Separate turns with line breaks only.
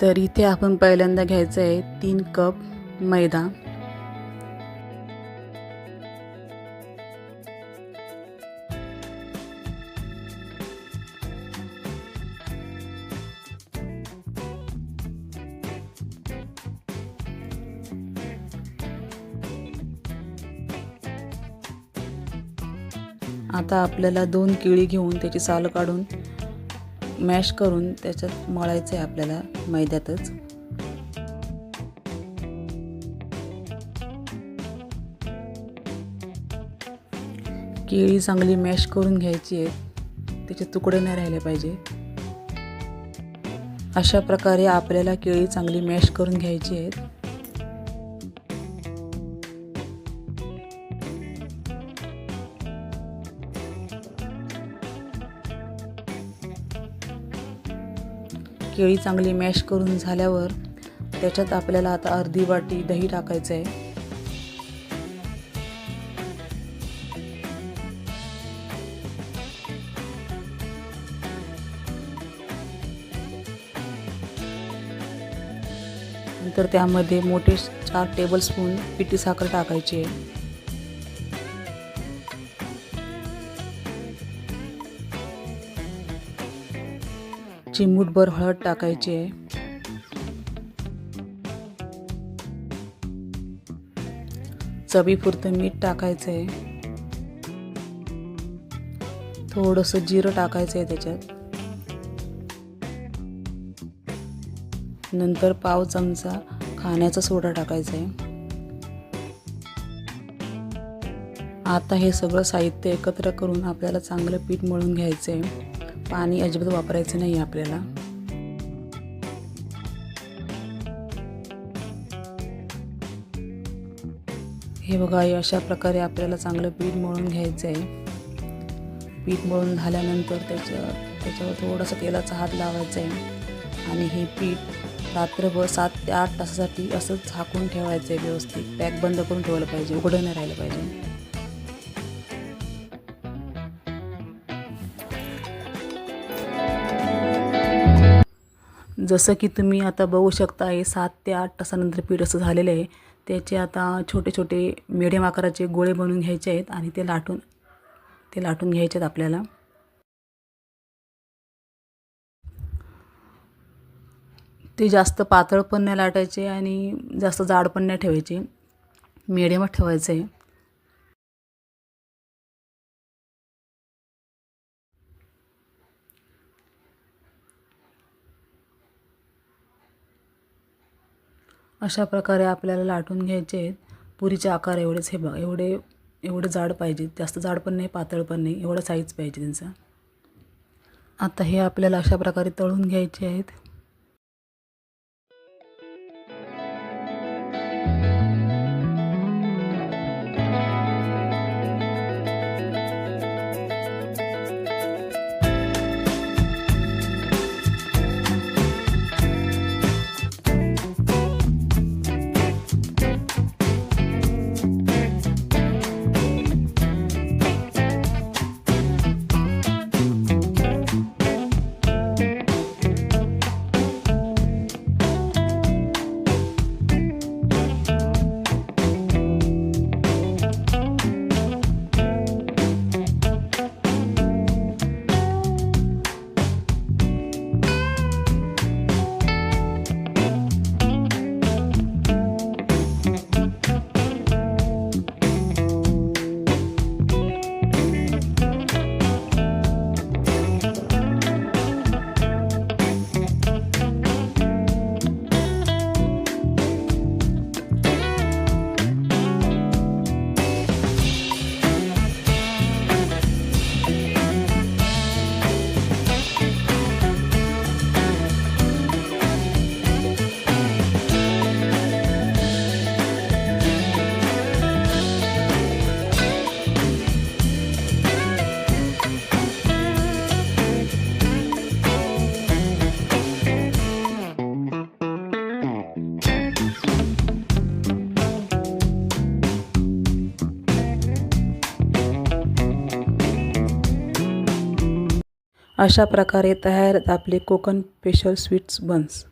तर इथे आपण पहिल्यांदा घ्यायचं आहे 3 कप मैदा. आता आपल्याला 2 केळी घेऊन त्याची साल काढून मॅश करून त्याच्यात मळायचं आहे आपल्याला मैद्यातच. केळी चांगली मॅश करून घ्यायची आहे, त्याचे तुकडे नाही राहिले पाहिजे. अशा प्रकारे आपल्याला केळी चांगली मॅश करून घ्यायची आहेत. केळी चांगली मॅश करून झाल्यावर त्याच्यात आपल्याला आता अर्धी वाटी दही टाकायचं आहे. नंतर त्यामध्ये मोठे 4 टेबलस्पून पिठी साखर टाकायची आहे. चिमूटभर हळद टाकायची आहे. चवीपुरतं मीठ टाकायचं आहे. थोडंसं जिरं टाकायचं आहे त्याच्यात. नंतर पाव चमचा खाण्याचा सोडा टाकायचा आहे. आता हे सगळं साहित्य एकत्र करून आपल्याला चांगलं पीठ मळून घ्यायचं आहे. पाणी अजिबात वापरायचं नाही आपल्याला. हे बघा, अशा प्रकारे आपल्याला चांगलं पीठ मळून घ्यायचं आहे. पीठ मळून झाल्यानंतर त्याच्यावर थोडासा तेलाचा हात लावायचा आहे आणि हे पीठ रात्रभर 7 ते 8 तासासाठी असंच झाकून ठेवायचं आहे. व्यवस्थित पॅक बंद करून ठेवायला पाहिजे, उघडं नाही राहिलं पाहिजे. जसं की तुम्ही आता बघू शकता, हे 7 ते 8 तासानंतर पीठ असं झालेलं आहे. त्याचे आता छोटे छोटे मिडियम आकाराचे गोळे बनवून घ्यायचे आहेत आणि ते लाटून घ्यायचे आहेत आपल्याला. ते जास्त पातळ पण नाही लाटायचे आणि जास्त जाड पण नाही ठेवायचे, मिडियमच ठेवायचं आहे. अशा प्रकारे आपल्याला लाटून घ्यायचे आहेत. पुरीचे आकार एवढेच. हे बघा, एवढे जाड पाहिजे, जास्त जाड पण नाही पातळ पण नाही, एवढा साईज पाहिजे त्यांचा. आता हे आपल्याला अशा प्रकारे तळून घ्यायचे आहेत. अशा प्रकारे तयार आपले कोकण स्पेशल स्वीट्स बन्स.